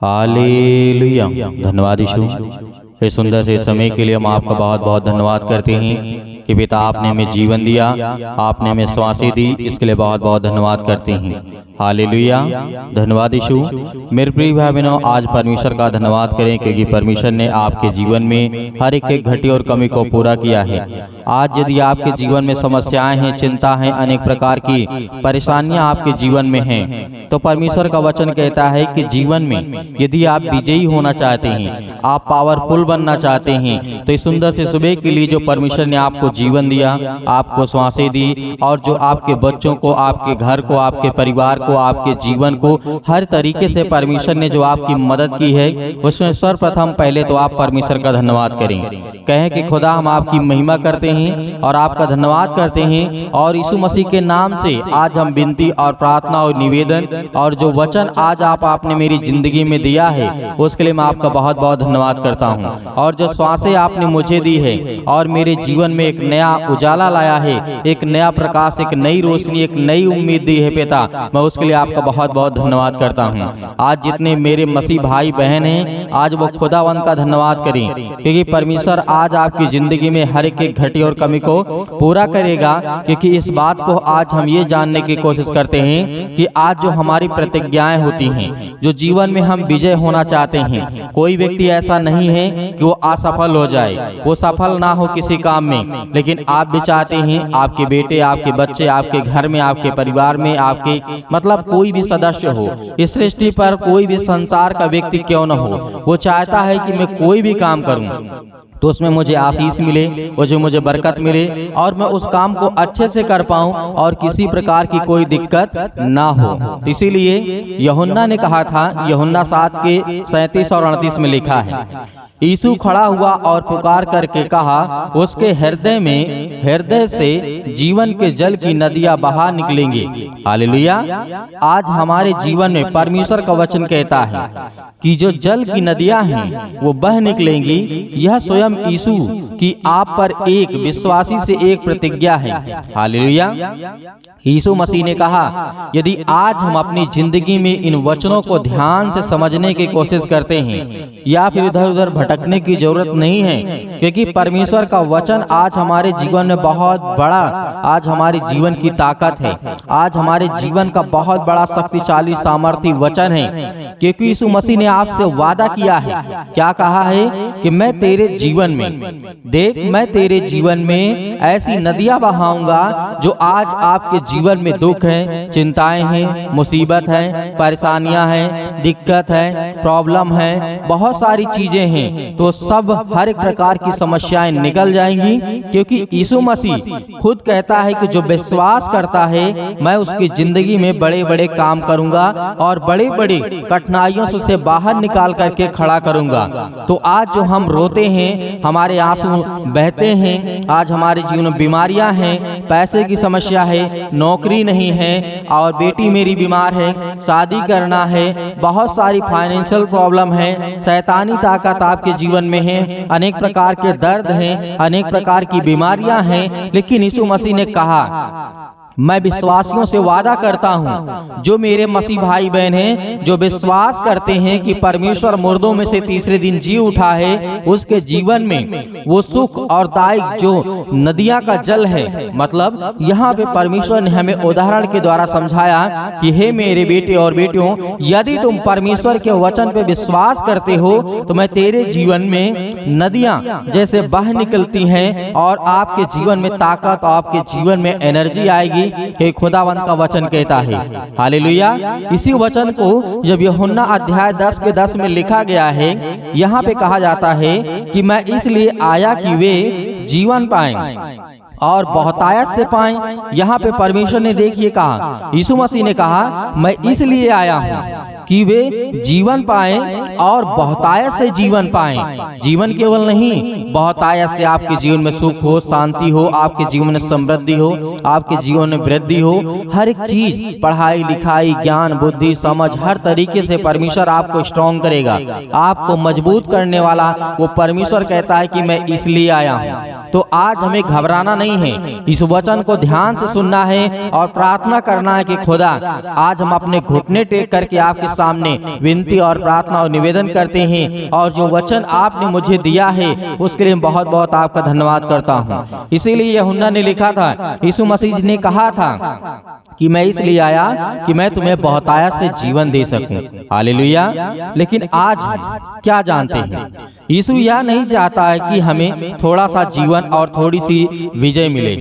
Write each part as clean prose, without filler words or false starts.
Hallelujah. धन्यवाद यीशु। इस सुंदर से समय के लिए हम आपका बहुत बहुत धन्यवाद करते हैं कि पिता आपने हमें जीवन दिया, आपने हमें सांसें दी, इसके लिए बहुत बहुत धन्यवाद करते हैं। हालेलुया। धन्यवाद यीशु। मेरे प्रिय भाई बहनों, आज परमेश्वर का धन्यवाद करें क्योंकि परमेश्वर ने आपके जीवन में हर एक घटी और कमी को पूरा किया है। आज यदि आपके जीवन में समस्याएं हैं, चिंता है, अनेक प्रकार की परेशानियां आपके जीवन में हैं, तो परमेश्वर का वचन कहता है कि जीवन में यदि आप विजयी होना चाहते हैं, आप पावरफुल बनना चाहते हैं, तो इस सुंदर से सुबह के लिए जो परमेश्वर ने आपको जीवन दिया, आपको सांसें दी, और जो आपके बच्चों को, आपके घर को, आपके परिवार को, आपके जीवन को हर तरीके से परमेश्वर ने जो आपकी मदद की है, उसमें सर्वप्रथम पहले तो आप परमेश्वर का धन्यवाद करें। कहें कि खुदा हम आपकी महिमा करते हैं और आपका धन्यवाद करते हैं, और यीशु मसीह के नाम से आज हम विनती और प्रार्थना और निवेदन और जो वचन आज आपने मेरी जिंदगी में दिया है, उसके लिए मैं आपका बहुत बहुत धन्यवाद करता हूं। और जो सांसें आपने मुझे दी है और मेरे जीवन में एक नया उजाला लाया है, एक नया प्रकाश, एक नई रोशनी, एक नई उम्मीद दी है पिता, मैं उसके लिए आपका बहुत बहुत धन्यवाद करता हूं। आज जितने मेरे मसीह भाई बहन हैं, आज वो खुदावंद का धन्यवाद करें क्योंकि परमेश्वर आज आपकी जिंदगी में हर एक घटी और कमी को पूरा करेगा। क्योंकि इस बात को आज हम ये जानने की कोशिश करते हैं कि आज जो हमारी प्रतिज्ञाएं होती हैं, जो जीवन में हम विजय होना चाहते हैं, कोई व्यक्ति ऐसा नहीं है कि वो असफल हो जाए, वो सफल ना हो किसी काम में, लेकिन आप भी चाहते हैं आपके बेटे, आपके बच्चे, आपके घर में, आपके परिवार में, आपके मतलब कोई भी सदस्य हो, इस सृष्टि पर कोई भी संसार का व्यक्ति क्यों न हो, वो चाहता है कि मैं कोई भी काम करूं तो उसमें मुझे आशीष मिले, मुझे बरकत मिले और मैं उस काम को अच्छे से कर पाऊं और किसी प्रकार की कोई दिक्कत ना हो। इसीलिए यूहन्ना ने कहा था, यूहन्ना 7 के 37 और 38 में लिखा है, यीशु खड़ा हुआ और पुकार करके कहा, उसके हृदय से जीवन के जल की नदियां बहा निकलेंगी। हालेलुया। आज हमारे जीवन में परमेश्वर का वचन कहता है कि जो जल की नदियां हैं वो बह निकलेंगी। यह स्वयं यीशु की आप पर एक विश्वासी से एक प्रतिज्ञा है। हालेलुया। यीशु मसीह ने कहा, यदि आज हम अपनी जिंदगी में इन वचनों को ध्यान से समझने की कोशिश करते हैं या फिर इधर उधर भटकने की जरूरत नहीं है, क्योंकि परमेश्वर का वचन आज हमारे जीवन में बहुत बड़ा, आज हमारे जीवन की ताकत है, आज हमारे जीवन का बहुत बड़ा शक्तिशाली सामर्थ्य वचन है। क्योंकि यीशु मसीह ने आपसे वादा किया है, क्या कहा है कि मैं तेरे जीवन में, देख मैं तेरे जीवन में ऐसी नदियां बहाऊंगा जो आज आपके जीवन में दुख है, चिंताएं हैं, मुसीबत है, परेशानियां हैं, दिक्कत है, प्रॉब्लम है, बहुत सारी चीजें हैं, तो सब हर एक प्रकार की समस्याएं निकल जाएंगी। क्योंकि यीशु मसीह खुद कहता है कि जो विश्वास करता है मैं उसकी जिंदगी में बड़े बड़े काम करूंगा और बड़े बड़े कठिनाइयों से उसे बाहर निकाल करके खड़ा करूंगा। तो आज जो हम रोते हैं, हमारे आंसू बहते हैं, आज हमारे जीवन में बीमारियां हैं, पैसे की समस्या है, नौकरी नहीं है और बेटी मेरी बीमार है, शादी करना है, बहुत सारी फाइनेंशियल प्रॉब्लम है, शैतानी ताकत आपके जीवन में है, अनेक प्रकार के दर्द हैं, अनेक प्रकार की बीमारियां हैं, लेकिन यीशु मसीह ने कहा, मैं विश्वासियों से वादा करता हूं, जो मेरे मसीह भाई बहन हैं, जो विश्वास करते हैं कि परमेश्वर मुर्दों में से तीसरे दिन जी उठा है, उसके जीवन में वो सुख और दायक जो नदियां का जल है। मतलब यहाँ पे परमेश्वर ने हमें उदाहरण के द्वारा समझाया कि हे मेरे बेटे और बेटियों, यदि तुम परमेश्वर के वचन पे विश्वास करते हो तो मैं तेरे जीवन में नदियां जैसे बह निकलती हैं और आपके जीवन में ताकत, आपके जीवन में एनर्जी आएगी कि खुदावंद का वचन कहता है। हालेलुया। इसी वचन को जब यूहन्ना अध्याय 10 के 10 में लिखा गया है, यहाँ पे कहा जाता है कि मैं इसलिए आया कि वे जीवन पाएं और बहुतायत से पाएं। यहाँ पे परमेश्वर ने देखिए कहा, यीशु मसीह ने कहा, मैं इसलिए आया हूँ कि वे जीवन पाएं और बहुतायत से जीवन पाएं। जीवन केवल नहीं, बहुतायत से आपके जीवन में सुख हो, शांति हो, आपके जीवन में समृद्धि हो, आपके जीवन में वृद्धि हो, हर एक चीज, पढ़ाई लिखाई, ज्ञान, बुद्धि, समझ, हर तरीके से परमेश्वर आपको स्ट्रॉन्ग करेगा, आपको मजबूत करने वाला वो परमेश्वर कहता है कि मैं इसलिए आया हूँ। तो आज हमें घबराना नहीं नहीं है, इस वचन को ध्यान से सुनना है और प्रार्थना करना है कि खुदा आज हम अपने घुटने टेक करके आपके सामने विनती और प्रार्थना और निवेदन करते हैं, और जो वचन आपने मुझे दिया है उसके लिए बहुत बहुत आपका धन्यवाद करता हूँ। इसीलिए यूहन्ना ने लिखा था, यीशु मसीह ने कहा था कि मैं इसलिए आया कि मैं तुम्हें बहुतायत से जीवन दे सकूं। हालेलुया। लेकिन आज क्या जानते हैं, यीशु यह नहीं चाहता है कि हमें थोड़ा सा जीवन और थोड़ी सी विजय मिले,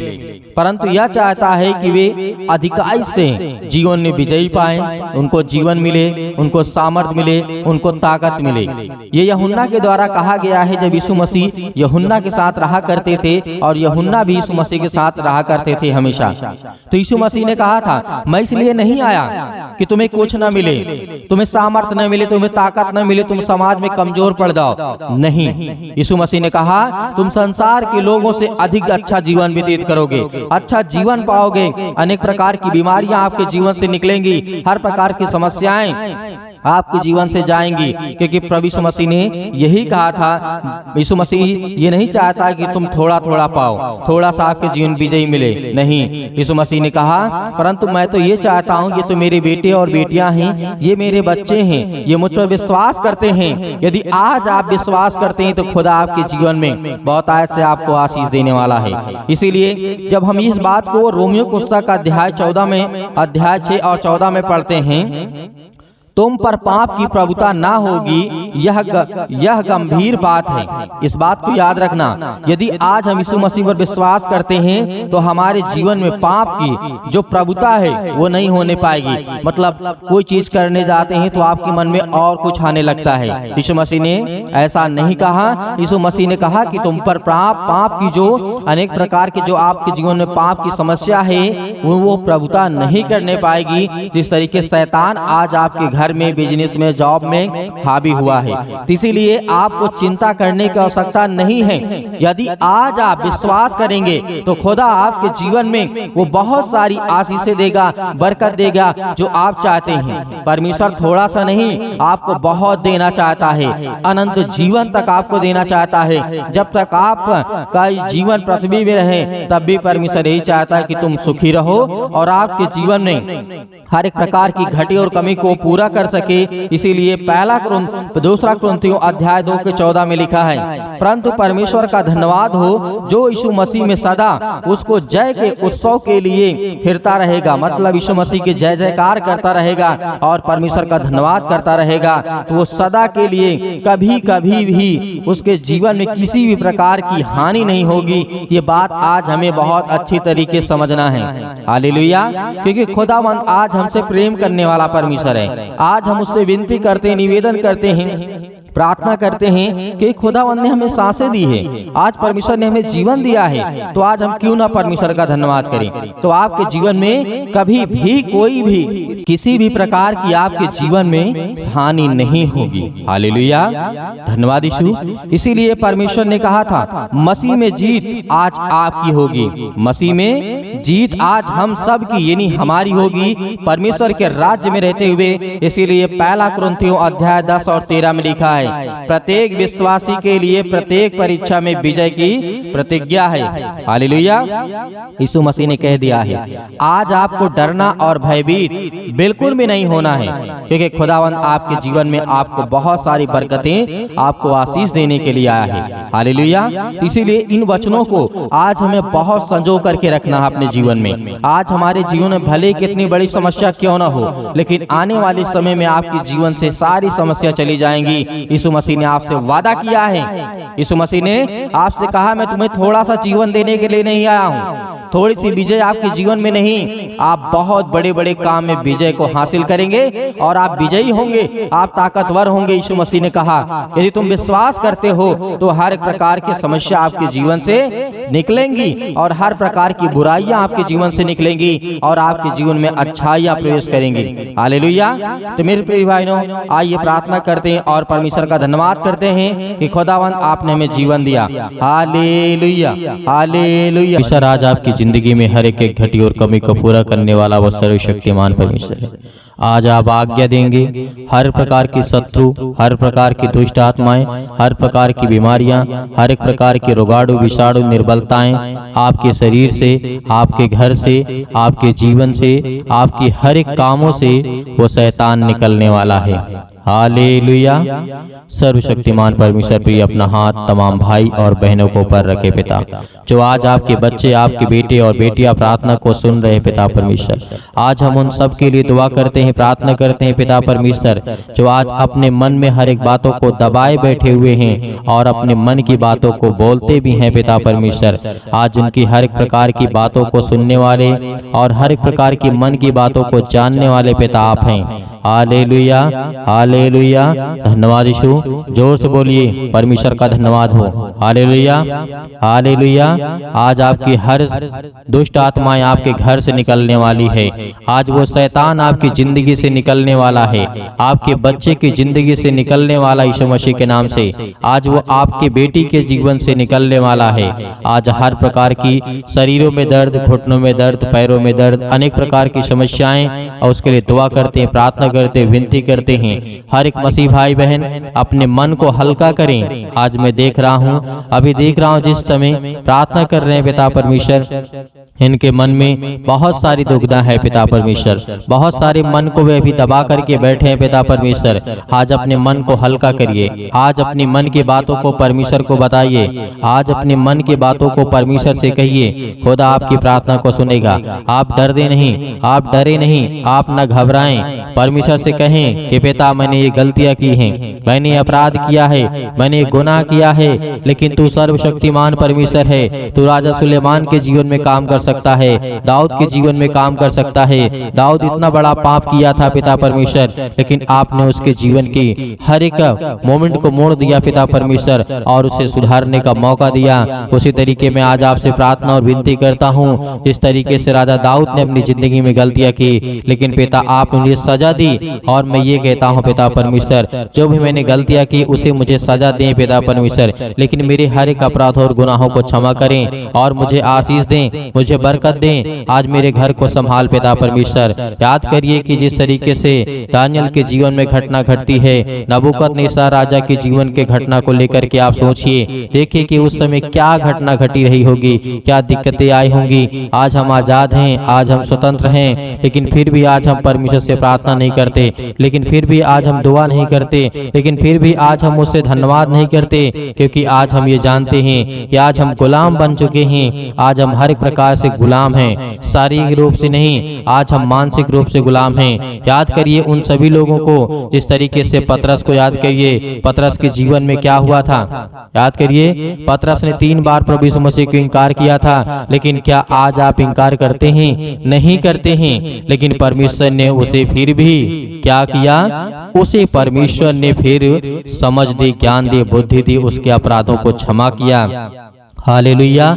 परंतु यह चाहता है कि वे अधिकाई से जीवन में विजयी पाएं, उनको जीवन मिले, उनको सामर्थ्य मिले, उनको ताकत मिले। ये यूहन्ना के द्वारा कहा गया है जब यीशु मसीह यूहन्ना के साथ रहा करते थे और यूहन्ना भी यीशु मसीह के साथ रहा करते थे हमेशा। तो यीशु मसीह ने कहा था, मैं इसलिए नहीं आया कि तुम्हें कुछ न मिले, तुम्हें सामर्थ्य न मिले, तुम्हें ताकत न मिले, तुम समाज में कमजोर पड़ जाओ। नहीं, यीशु मसीह ने कहा तुम संसार के लोगों से अधिक अच्छा जीवन व्यतीत करोगे, अच्छा जीवन पाओगे, अनेक प्रकार की बीमारियां आपके जीवन से निकलेंगी, हर प्रकार की समस्याएं आपके जीवन से जाएंगी, क्योंकि प्रभु यीशु मसीह ने यही कहा था। यीशु मसीह ये नहीं चाहता कि तुम थोड़ा थोड़ा पाओ, थोड़ा सा आपके जीवन विजयी मिले, नहीं। यीशु मसीह ने कहा परंतु मैं तो ये चाहता हूँ कि तुम मेरे बेटे और बेटियां हैं, ये मेरे बच्चे हैं, ये मुझ पर विश्वास करते हैं। यदि आज आप विश्वास करते हैं तो खुदा आपके जीवन में बहुतायत से आपको आशीष देने वाला है। इसीलिए जब हम इस बात को रोमियो पुस्तक अध्याय 14 में अध्याय 6 और 14 में पढ़ते हैं, तुम पर पाप की प्रभुता ना होगी, यह गंभीर बात है। इस बात को याद रखना, यदि आज हम यीशु मसीह पर विश्वास करते हैं तो हमारे जीवन में पाप की जो प्रभुता है वो नहीं होने पाएगी। मतलब कोई चीज करने जाते हैं तो आपके मन में और कुछ आने लगता है। यीशु मसीह ने ऐसा नहीं कहा। यीशु मसीह ने कहा कि तुम पर पाप की जो अनेक प्रकार के जो आपके जीवन में पाप की समस्या है वो प्रभुता नहीं करने पाएगी, जिस तरीके शैतान आज आपके घर में, बिजनेस में, जॉब में हावी हुआ है। इसीलिए आपको चिंता करने की आवश्यकता नहीं है। यदि आज आप विश्वास करेंगे तो खुदा आपके जीवन में वो बहुत सारी आशीषें देगा, बरकत देगा जो आप चाहते हैं। परमेश्वर थोड़ा सा नहीं, आपको बहुत देना चाहता है, अनंत जीवन तक आपको देना चाहता है। जब तक आपका जीवन पृथ्वी में रहे तब भी परमेश्वर यही चाहता है कि तुम सुखी रहो और आपके जीवन में हर एक प्रकार की घटी और कमी को पूरा कर सके। इसीलिए दूसरा कुरिन्थियों अध्याय 2 के 14 में लिखा है, परंतु परमेश्वर का धन्यवाद हो जो यीशु मसीह में सदा उसको जय के उत्सव के लिए फिरता रहेगा। मतलब यीशु मसीह के जय जयकार करता रहेगा और परमेश्वर का धन्यवाद करता रहेगा, तो वो सदा के लिए कभी कभी भी उसके जीवन में किसी भी प्रकार की हानि नहीं होगी। ये बात आज हमें बहुत अच्छी तरीके समझना है। हालेलुया। क्योंकि खुदावंद आज हमसे प्रेम करने वाला परमेश्वर है। आज हम उससे विनती करते हैं, निवेदन करते हैं, प्रार्थना करते हैं कि खुदावंद ने हमें सांसें दी है, आज परमेश्वर ने हमें जीवन दिया है, तो आज हम क्यों ना परमेश्वर का धन्यवाद करें। तो आपके जीवन में कभी भी कोई भी किसी भी प्रकार की आपके जीवन में हानि नहीं होगी। हालेलुया। धन्यवाद यीशु। इसीलिए परमेश्वर ने कहा था मसीह में जीत आज आपकी होगी, मसीह में जीत आज हम सब की यानी हमारी होगी परमेश्वर के राज्य में रहते हुए। इसीलिए पहला कुरिन्थियों अध्याय 10 और 13 में लिखा है, प्रत्येक विश्वासी के लिए प्रत्येक परीक्षा में विजय की प्रतिज्ञा है। हालेलुया। यीशु मसीह ने कह दिया है आज आपको डरना और भयभीत बिल्कुल भी नहीं होना है, क्योंकि खुदावंद आपके जीवन में आपको बहुत सारी बरकतें, आपको आशीष देने के लिए आया है। हालेलुया। इसीलिए इन वचनों को आज हमें बहुत संजो करके रखना है अपने जीवन में। आज हमारे जीवन में भले कितनी बड़ी समस्या क्यों ना हो, लेकिन आने वाले समय में आपके जीवन से सारी समस्या चली जाएंगी। यीशु मसीह ने आपसे वादा किया है, यीशु मसीह ने आपसे कहा मैं तुम्हें थोड़ा सा जीवन देने के लिए नहीं आया हूँ, थोड़ी सी विजय आपके जीवन में नहीं, आप बहुत बड़े बड़े काम में विजय को हासिल करेंगे और आप विजयी होंगे, आप ताकतवर होंगे। यीशु मसीह ने कहा यदि तुम विश्वास करते हो तो हर एक प्रकार की समस्या आपके जीवन से निकलेंगी और हर प्रकार की बुराइयां आपके जीवन से निकलेंगी और आपके जीवन में अच्छाइयां प्रवेश करेंगी। हालेलुया। तो मेरे प्रिय भाइयों, आइए प्रार्थना करते हैं और परमेश्वर का धन्यवाद करते हैं कि खुदावंद आपने हमें जीवन दिया। Hallelujah, hallelujah. ईश्वर आज आपकी जिंदगी में हर एक घटी और कमी को पूरा करने वाला वो सर्वशक्तिमान परमेश्वर है। आज आप आज्ञा देंगे हर प्रकार की शत्रु, हर प्रकार की दुष्ट आत्माएं, हर प्रकार की बीमारियां, हर एक प्रकार के रोगाणु विषाणु निर्बलताएं आपके शरीर से, आपके घर से, आपके जीवन से, आपकी हर एक कामों से वो शैतान निकलने वाला है। हालेलुया। सर्वशक्तिमान परमेश्वर प्रिय अपना हाथ तमाम भाई और बहनों को ऊपर रखे पिता, जो आज आपके बच्चे, आपके बेटे और बेटियां प्रार्थना को सुन रहे पिता परमेश्वर, आज हम उन सब के लिए दुआ करते हैं, प्रार्थना करते हैं पिता परमेश्वर, जो आज अपने मन में हर एक बातों को दबाए बैठे हुए हैं और अपने मन की बातों को बोलते भी हैं पिता परमेश्वर। आज उनकी हर एक प्रकार की बातों को सुनने वाले और हर एक प्रकार की मन की बातों को जानने वाले पिता आप हैं। Hallelujah, hallelujah. धन्यवाद यीशु। जोर से बोलिए, परमेश्वर का धन्यवाद हो। Hallelujah, hallelujah. आज आपकी हर दुष्ट आत्माएं आपके घर से निकलने वाली है। आज वो शैतान आपकी जिंदगी से निकलने वाला है, आपके बच्चे की जिंदगी से निकलने वाला यीशु मसीह के नाम से। आज वो आपके बेटी के जीवन से निकलने वाला है। आज हर प्रकार की शरीरों में दर्द, घुटनों में दर्द, पैरों में दर्द, अनेक प्रकार की समस्याएं, और उसके लिए दुआ करते हैं, प्रार्थना करते, विनती करते हैं। हर एक मसीह भाई बहन अपने मन को हल्का करें। आज मैं देख रहा हूँ, अभी देख रहा हूँ, जिस समय प्रार्थना कर रहे हैं पिता परमेश्वर, इनके मन में बहुत सारी दुविधा है पिता परमेश्वर, बहुत सारे मन को वे अभी दबा करके बैठे हैं पिता परमेश्वर। आज अपने मन को हल्का करिए, आज अपनी मन की बातों को परमेश्वर को बताइए, आज अपने मन की बातों को परमेश्वर से कहिए, खुदा आपकी प्रार्थना को सुनेगा। आप डरते नहीं, आप डरे नहीं, आप न घबराएं। परमेश्वर से कहें कि पिता मैंने ये गलतियां की हैं, मैंने अपराध किया है, मैंने गुनाह किया है, लेकिन तू सर्वशक्तिमान परमेश्वर है। तू राजा सुलेमान के जीवन में काम कर सकता है, दाऊद के जीवन में काम कर सकता है। दाऊद इतना बड़ा पाप किया था पिता परमेश्वर, लेकिन आपने उसके जीवन की हर एक मोमेंट को मोड़ दिया पिता परमेश्वर, और उसे सुधारने का मौका दिया। उसी तरीके में आज आपसे प्रार्थना और विनती करता हूँ, जिस तरीके से राजा दाऊद ने अपनी जिंदगी में गलतियां की, लेकिन पिता आपने मुझे सजा दी। और मैं ये कहता हूँ पिता परमेश्वर, जो भी मैंने गलतियां की उसे मुझे सजा दें पिता परमेश्वर, लेकिन मेरे हर एक अपराध और गुनाहों को क्षमा करें और मुझे आशीष दें, मुझे बरकत दें। आज मेरे घर को संभाल पिता परमेश्वर। याद करिए कि जिस तरीके से दानियल के जीवन में घटना घटती है, नबूकदनेस्सर राजा के जीवन के घटना को लेकर के आप सोचिए, देखिए कि उस समय क्या घटना घटी रही होगी, क्या दिक्कतें आई होंगी। आज हम आजाद हैं, आज हम स्वतंत्र हैं, लेकिन फिर भी आज हम परमेश्वर से प्रार्थना नहीं करते, लेकिन फिर भी आज हम दुआ नहीं करते, लेकिन फिर भी आज हम उससे धन्यवाद नहीं करते, क्योंकि आज हम ये जानते हैं कि आज हम गुलाम बन चुके हैं। आज हम हर एक प्रकार से गुलाम हैं, शारीरिक रूप से नहीं, आज हम मानसिक रूप से गुलाम हैं। याद करिए उन सभी लोगों को, जिस तरीके से पतरस को याद करिए, पतरस के जीवन में क्या हुआ था। याद करिए, पतरस ने 3 बार प्रभु यीशु मसीह को इनकार किया था, लेकिन क्या आज आप इनकार करते हैं? नहीं करते हैं। लेकिन परमेश्वर ने उसे फिर भी क्या किया? उसे परमेश्वर ने फिर समझ दी, ज्ञान दी, बुद्धि दी, उसके अपराधों को क्षमा किया। हालेलुया।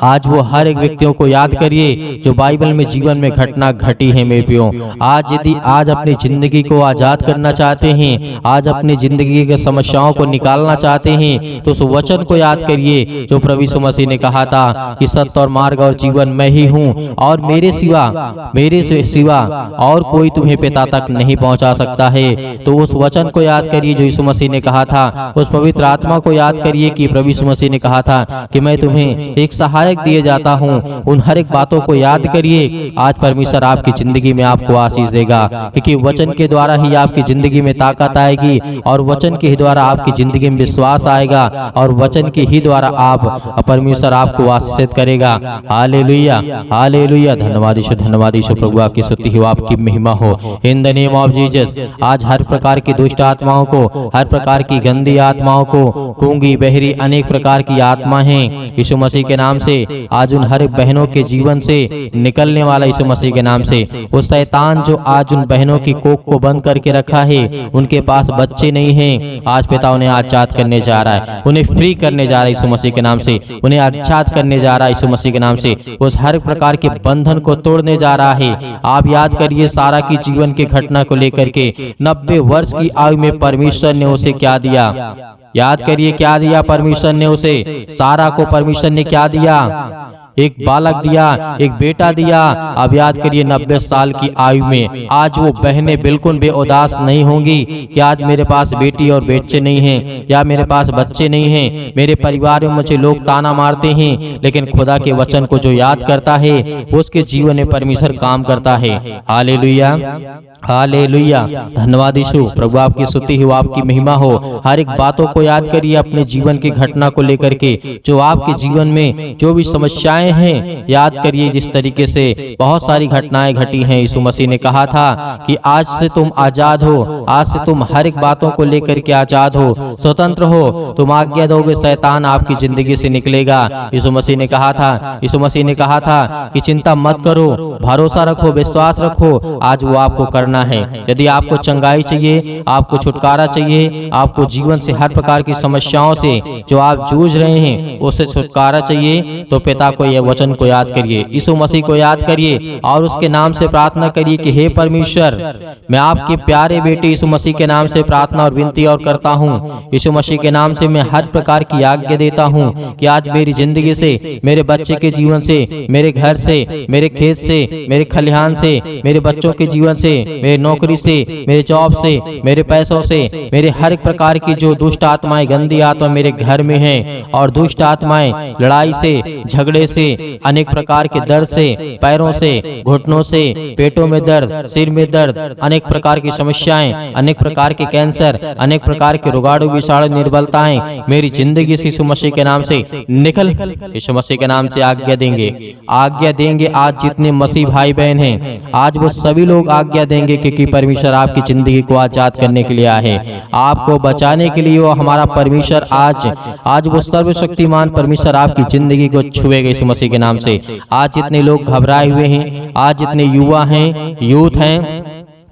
आज वो हर एक व्यक्तियों को याद करिए जो बाइबल में जीवन में घटना घटी है मेरे प्रियो। आज यदि आज अपनी जिंदगी को आजाद करना चाहते हैं, आज अपनी जिंदगी के समस्याओं को निकालना चाहते हैं, तो उस वचन को याद करिए जो प्रभु यीशु मसीह ने कहा था कि सत्य और मार्ग और जीवन मैं ही हूँ, और मेरे सिवा और कोई तुम्हें पिता तक नहीं पहुँचा सकता है। तो उस वचन को याद करिए जो यीशु मसीह ने कहा था, उस पवित्र आत्मा को याद करिए कि प्रभु यीशु मसीह ने कहा था कि मैं तुम्हें एक सहायक दिए जाता हूँ। उन हर एक बातों को याद करिए। आज परमेश्वर आपकी जिंदगी में आपको आशीष देगा, क्योंकि वचन के द्वारा ही आपकी जिंदगी में ताकत आएगी, और वचन के ही द्वारा आपकी जिंदगी में विश्वास आएगा, और वचन के ही द्वारा आप परमेश्वर आपको आशीषित करेगा। Hallelujah, hallelujah. धन्यवाद यीशु, धन्यवाद यीशु। प्रभु आपकी स्तुति हो, आपकी महिमा हो, in the name of Jesus. आज हर प्रकार की दुष्ट आत्माओं को, हर प्रकार की गंदी आत्माओं को, गूंगी बहरी अनेक प्रकार की आत्मा हैं, यीशु मसीह के नाम से आज उन हर बहनों के जीवन से निकलने वाला यीशु मसीह के नाम से। उस शैतान जो आज उन बहनों की कोख को बंद करके रखा है, उनके पास बच्चे नहीं हैं, आज पिता उन्हें आजाद करने जा रहा है, उन्हें फ्री करने जा रहा है यीशु मसीह के नाम से, उन्हें आजाद करने जा रहा है यीशु मसीह के नाम से। उस हर प्रकार के बंधन को तोड़ने जा रहा है। आप याद करिए सारा की जीवन की घटना को लेकर के 90 वर्ष की आयु में परमेश्वर ने उसे क्या दिया? याद करिए क्या दिया परमेश्वर ने उसे? सारा को परमेश्वर ने क्या दिया? एक बालक दिया, एक बेटा दिया। अब याद करिए 90 साल की आयु में आज वो बहनें बिल्कुल बेउदास नहीं होंगी कि आज मेरे पास बेटी और बच्चे नहीं हैं, या मेरे पास बच्चे नहीं हैं, मेरे परिवार में मुझे लोग ताना मारते हैं। लेकिन खुदा के वचन को जो याद करता है उसके जीवन में परमेश्वर काम करता है। Hallelujah, hallelujah. धन्यवाद यीशु। प्रभु आपकी स्तुति हो, आपकी महिमा हो। हर एक बातों को याद करिए अपने जीवन की घटना को लेकर के, जो आपके जीवन में जो भी समस्याएं हैं याद करिए। जिस तरीके से बहुत सारी घटनाएं घटी हैं, यीशु मसीह ने कहा था कि आज से तुम आजाद हो, आज से तुम हर एक बातों को लेकर के आजाद हो, स्वतंत्र हो। तुम आज्ञा दोगे, शैतान आपकी जिंदगी से निकलेगा। यीशु मसीह ने कहा था, यीशु मसीह ने कहा था कि चिंता मत करो, भरोसा रखो, विश्वास रखो। आज वो आपको करना है। यदि आपको चंगाई चाहिए, आपको छुटकारा चाहिए, आपको जीवन से हर प्रकार की समस्याओं से जो आप जूझ रहे हैं उससे छुटकारा चाहिए, तो पिता को यह वचन को याद करिए, यीशु मसीह को याद करिए और उसके नाम से प्रार्थना करिए कि हे परमेश्वर, मैं आपके प्यारे बेटे यीशु मसीह के नाम से प्रार्थना और विनती और करता हूँ। यीशु मसीह के नाम से मैं हर प्रकार की आज्ञा देता हूँ कि आज मेरी जिंदगी से, मेरे बच्चे के जीवन से, मेरे घर से, मेरे खेत से, मेरे खलिहान से, मेरे बच्चों के जीवन से, मेरे नौकरी से, मेरे जॉब से, मेरे पैसों से, मेरे हर एक प्रकार की जो दुष्ट आत्माएं, गंदी आत्मा मेरे घर में हैं, और दुष्ट आत्माएं लड़ाई से, झगड़े से, अनेक प्रकार के दर्द से, पैरों से, घुटनों से, पेटों में दर्द, सिर में दर्द, अनेक प्रकार की समस्याएं, अनेक प्रकार के कैंसर, अनेक प्रकार के रोगाणु विषाणु निर्बलताएं मेरी जिंदगी से यीशु मसीह के नाम से निकल। यीशु मसीह के नाम से आज्ञा देंगे, आज्ञा देंगे। आज जितने मसीह भाई बहन हैं आज वो सभी लोग आज्ञा देंगे, क्योंकि परमेश्वर आपकी जिंदगी को आजाद करने के लिए आए, आपको बचाने के लिए। वो हमारा परमेश्वर आज वो सर्वशक्तिमान परमेश्वर आपकी जिंदगी को छुएगा यीशु मसीह के नाम से। आज जितने लोग घबराए हुए हैं, आज जितने युवा हैं, यूथ हैं,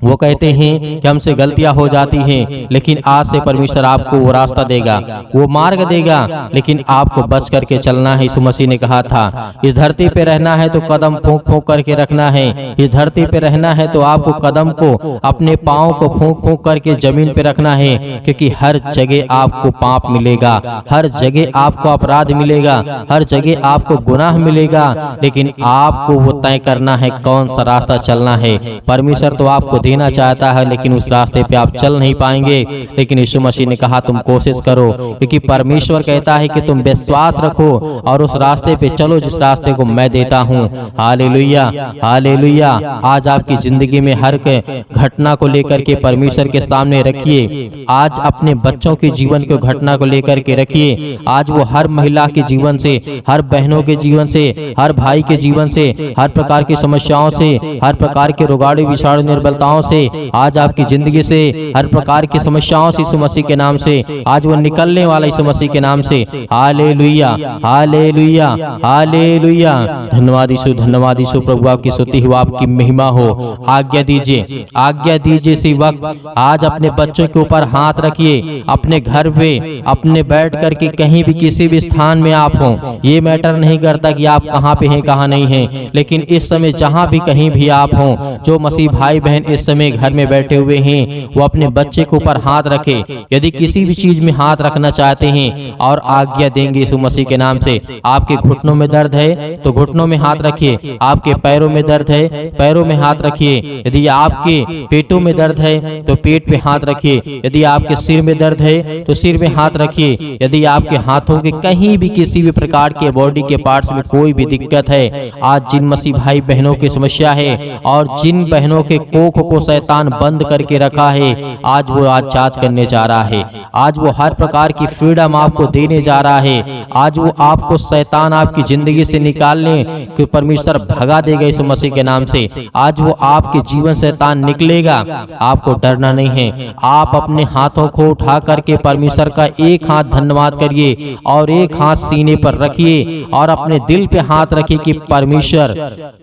वो कहते हैं कि हमसे गलतियां हो जाती हैं, लेकिन आज से परमेश्वर आपको वो रास्ता देगा, वो मार्ग देगा, लेकिन आपको बच करके चलना है। यीशु मसीह ने कहा था, इस धरती पे रहना है तो कदम फूंक फूंक करके रखना है। इस धरती पे रहना है तो आपको कदम को, अपने पाँव को फूंक फूंक करके जमीन पे रखना है, क्योंकि हर जगह आपको पाप मिलेगा, हर जगह आपको अपराध मिलेगा, हर जगह आपको गुनाह मिलेगा, लेकिन आपको वो तय करना है कौन सा रास्ता चलना है। परमेश्वर तो आपको देना चाहता है, लेकिन उस रास्ते पे आप चल नहीं पाएंगे। लेकिन यीशु मसीह ने कहा तुम कोशिश करो, क्योंकि परमेश्वर कहता है कि तुम विश्वास रखो और उस रास्ते पे चलो जिस रास्ते को मैं देता हूँ। Hallelujah, hallelujah. आज आपकी जिंदगी में हर घटना को लेकर के परमेश्वर के सामने रखिए। आज अपने बच्चों के जीवन को घटना को लेकर के रखिए। आज वो हर महिला के जीवन से, हर बहनों के जीवन से, हर भाई के जीवन से, हर प्रकार की समस्याओं से, हर प्रकार के रोगाणु विषाणु निर्बलताओं से, आज आपकी जिंदगी से हर प्रकार की समस्याओं से यीशु मसीह के नाम से आज वो निकलने वाला यीशु मसीह के नाम से। Hallelujah, hallelujah, hallelujah. धन्यवाद यीशु, धन्यवाद यीशु। प्रभु आपकी स्तुति हो, आपकी महिमा हो। आज्ञा दीजिए, आज्ञा दीजिए इसी वक्त। आज अपने बच्चों के ऊपर हाथ रखिए, अपने घर पे, अपने बैठ करके कहीं भी किसी भी स्थान में आप हो, ये मैटर नहीं करता कि आप कहाँ पे हैं कहाँ नहीं हैं, लेकिन इस समय जहाँ भी कहीं भी आप हो, जो मसीह भाई बहन इस समय घर में बैठे हुए हैं, वो अपने बच्चे के ऊपर हाथ रखे। यदि किसी भी चीज में हाथ रखना चाहते हैं और आज्ञा देंगे यीशु मसीह के नाम से। आपके घुटनों में दर्द है तो घुटनों में हाथ रखिए, आपके पैरों में दर्द है पैरों में हाथ रखिए, यदि आपके पेटों में दर्द है तो पेट पे हाथ रखिए, यदि आपके सिर में दर्द है तो सिर में हाथ रखिए, यदि आपके हाथों के कहीं भी किसी भी प्रकार के बॉडी के पार्ट्स में कोई भी दिक्कत है, आज जिन मसीह भाई बहनों की समस्या है और जिन बहनों के कोख को शैतान बंद करके रखा है, आज वो आजाद करने जा रहा है। आज वो हर प्रकार की फ्रीडम आपको देने जा रहा है। आज वो आपको शैतान आपकी जिंदगी से निकालने के परमेश्वर भगा देगा यीशु मसीह के नाम से। आज वो आपके जीवन शैतान निकलेगा, आपको डरना नहीं है। आप अपने हाथों को उठा करके परमेश्वर का एक हाथ धन्यवाद करिए और एक हाथ सीने पर रखिए और अपने दिल पे हाथ रखिए कि परमेश्वर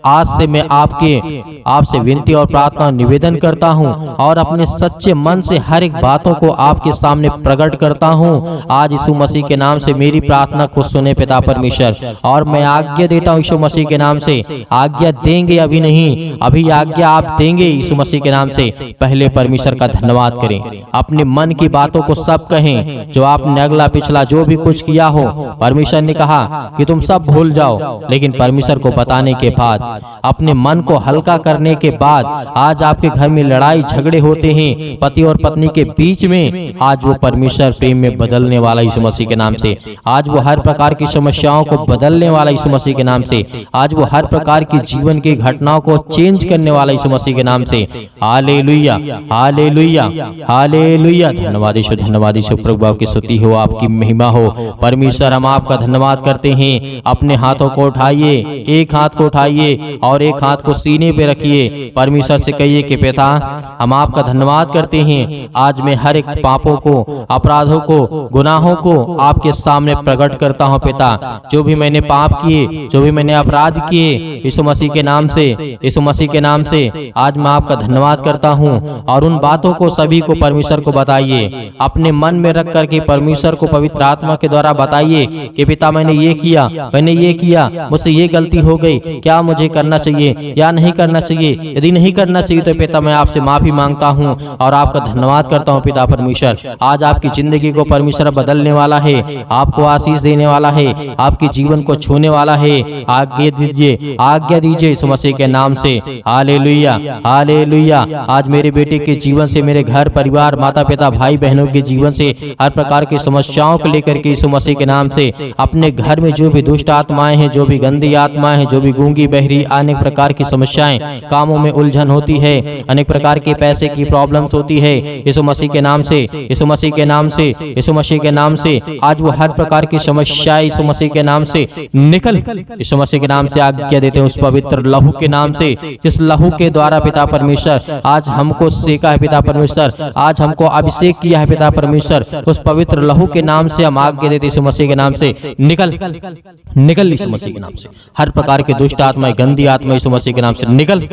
आज से मैं आपसे विनती और प्रार्थना निवेदन निवेदन करता हूँ और अपने सच्चे मन से हर एक बातों को आपके सामने प्रकट करता हूँ। आज यीशु मसीह के नाम से मेरी प्रार्थना को सुने पिता परमेश्वर, और मैं आज्ञा देता हूँ यीशु मसीह के नाम से, आज्ञा देंगे अभी नहीं, अभी आज्ञा आप देंगे यीशु मसीह के नाम से। पहले परमेश्वर का धन्यवाद करें, अपने मन की बातों को सब कहें, जो आपने अगला पिछला जो भी कुछ किया हो। परमेश्वर ने कहा कि तुम सब भूल जाओ, लेकिन परमेश्वर को बताने के बाद, अपने मन को हल्का करने के बाद, आज आपके घर में लड़ाई झगड़े होते हैं पति और पत्नी के बीच में, आज वो परमेश्वर प्रेम में बदलने वाला यीशु मसीह के नाम से। आज वो हर प्रकार की समस्याओं को बदलने वाला यीशु मसीह के नाम से। आज वो हर प्रकार की जीवन की घटनाओं को चेंज करने वाला यीशु मसीह के नाम से। Hallelujah, hallelujah, hallelujah. धन्यवाद यीशु, धन्यवाद यीशु। प्रभु आपकी स्तुति हो, आपकी महिमा हो। परमेश्वर हम आपका धन्यवाद करते हैं। अपने हाथों को उठाइए, एक हाथ को उठाइए और एक हाथ को सीने पे रखिए। परमेश्वर से कहिए कि पिता हम आपका धन्यवाद करते हैं। आज मैं हर एक पापों को, अपराधों को, गुनाहों को आपके सामने प्रकट करता हूँ पिता। जो भी मैंने पाप किए, जो भी मैंने अपराध किए, यीशु मसीह के नाम से, यीशु मसीह के नाम से आज मैं आपका धन्यवाद करता हूँ। और उन बातों को सभी को परमेश्वर को बताइए, अपने मन में रख करके परमेश्वर को पवित्र आत्मा के द्वारा बताइए कि पिता मैंने ये किया, मैंने ये किया, मुझसे ये गलती हो गई, क्या मुझे करना चाहिए या नहीं करना चाहिए। यदि नहीं करना चाहिए तो पिता मैं आपसे माफी मांगता हूँ और आपका धन्यवाद करता हूँ पिता परमेश्वर। आज आपकी जिंदगी को परमेश्वर बदलने वाला है, आपको आशीष देने वाला है, आपके जीवन को छूने वाला है। आज्ञा दीजिए, आज्ञा दीजिए यीशु मसीह के नाम से। Hallelujah, hallelujah. आज मेरे बेटे के जीवन से, मेरे घर परिवार, माता पिता, भाई बहनों के जीवन से, हर प्रकार की समस्याओं को लेकर के यीशु मसीह के नाम से, अपने घर में जो भी दुष्ट आत्माएं हैं, जो भी गंदी आत्माएं हैं, जो भी गूंगी बहरी, अनेक प्रकार की समस्याएं, कामों में उलझन होती है, अनेक प्रकार के पैसे की प्रॉब्लम्स होती है, यीशु मसीह के नाम से, यीशु मसीह के नाम से, यीशु मसीह के नाम से आज वो हर प्रकार की समस्याएं यीशु मसीह के नाम से निकल, यीशु मसीह के नाम से आज्ञा देते हैं उस पवित्र लहू के नाम से, जिस लहू के द्वारा पिता परमेश्वर आज हमको सेका है पिता परमेश्वर, आज हमको अभिषेक किया है पिता परमेश्वर। उस पवित्र लहू के नाम से हम आज्ञा देते यीशु मसीह के नाम से, निकल, निकल यीशु मसीह के नाम से। हर प्रकार के दुष्ट आत्मा, गंदी आत्मा यीशु मसीह के नाम से निकल।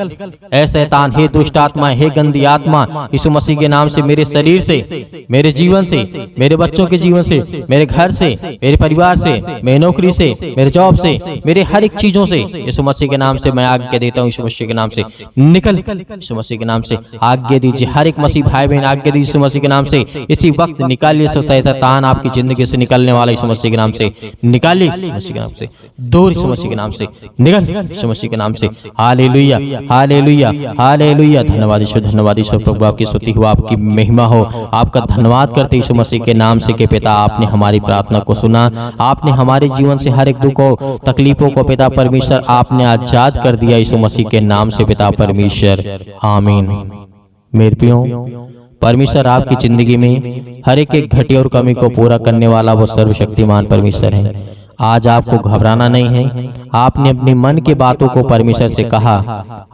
ऐ शैतान, हे दुष्ट आत्मा, हे गंदी आत्मा, यीशु मसीह के नाम से मेरे शरीर से, मेरे जीवन से, मेरे बच्चों के जीवन से, मेरे घर से, मेरे परिवार से, मेरी नौकरी से, मेरे जॉब से, मेरे हर एक चीजों से यीशु मसीह के नाम से मैं आज्ञा देता हूँ यीशु मसीह के नाम से निकल। यीशु मसीह के नाम से आज्ञा दीजिए, हर एक मसीह भाई बहन आज्ञा दीजिए यीशु मसीह के नाम से। इसी वक्त निकालिए शैतान आपकी जिंदगी से निकलने वाला यीशु मसीह के नाम से निकालिए, यीशु मसीह के नाम से दूर, यीशु मसीह के नाम से निकल, यीशु मसीह के नाम से। Hallelujah, hallelujah, hallelujah. धन्यवाद यीशु, धन्यवाद यीशु। प्रभु आपकी स्तुति हो, आपकी महिमा हो। आपका धन्यवाद करते यीशु मसीह के नाम से कि पिता आपने हमारी प्रार्थना को सुना, आपने हमारे जीवन से हर एक दुख को, तकलीफों को पिता परमेश्वर आपने आजाद कर दिया यीशु मसीह के नाम से पिता परमेश्वर। आमीन। मेरे प्रियो, परमेश्वर आपकी जिंदगी में हर एक घटी और कमी को पूरा करने वाला वो सर्वशक्तिमान परमेश्वर है। आज आपको घबराना नहीं है। आपने अपने मन की बातों को परमेश्वर से कहा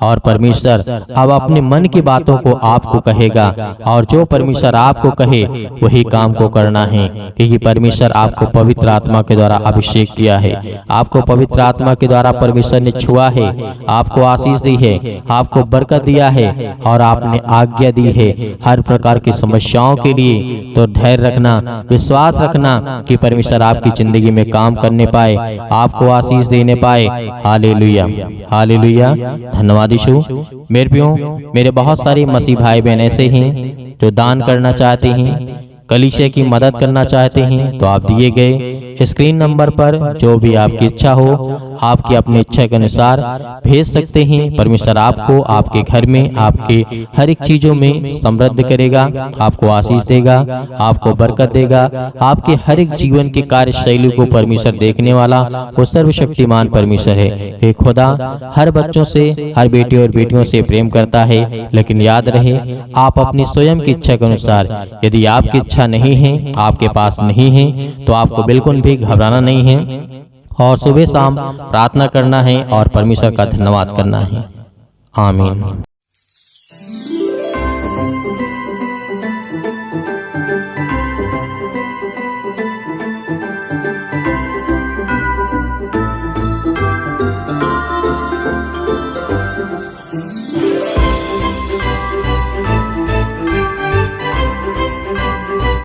और परमेश्वर अब अपने मन की बातों को आपको कहेगा, और जो परमेश्वर आपको कहे वही काम को करना है, क्योंकि परमेश्वर आपको पवित्र आत्मा के द्वारा अभिषेक किया है, आपको पवित्र आत्मा के द्वारा परमेश्वर ने छुआ है, आपको आशीष दी है, आपको बरकत दिया है और आपने आज्ञा दी है हर प्रकार की समस्याओं के लिए। तो धैर्य रखना, विश्वास रखना कि परमेश्वर आपकी जिंदगी में काम करने पाए, आपको आशीष देने पाए। Hallelujah, hallelujah. धन्यवाद यीशु। मेरे प्रियो, मेरे बहुत सारे मसीह भाई बहन ऐसे हैं जो दान करना चाहते हैं, कलीसिया की मदद करना चाहते हैं, तो आप दिए गए स्क्रीन नंबर पर जो भी आपकी इच्छा हो, आपकी अपनी इच्छा के अनुसार भेज सकते हैं। परमेश्वर आपको, आपके घर में, आपके हर एक चीजों में समृद्ध करेगा, आपको आशीष देगा, आपको बरकत देगा। आपके हर एक जीवन की कार्यशैली को परमेश्वर देखने वाला वो सर्वशक्तिमान परमेश्वर है। हे खुदा हर बच्चों से, हर बेटे और बेटियों से प्रेम करता है, लेकिन याद रहे आप अपनी स्वयं की इच्छा के अनुसार, यदि आपकी इच्छा नहीं है, आपके पास नहीं है, तो आपको बिल्कुल भी घबराना नहीं है और सुबह शाम प्रार्थना करना है और परमेश्वर का धन्यवाद करना है। आमीन।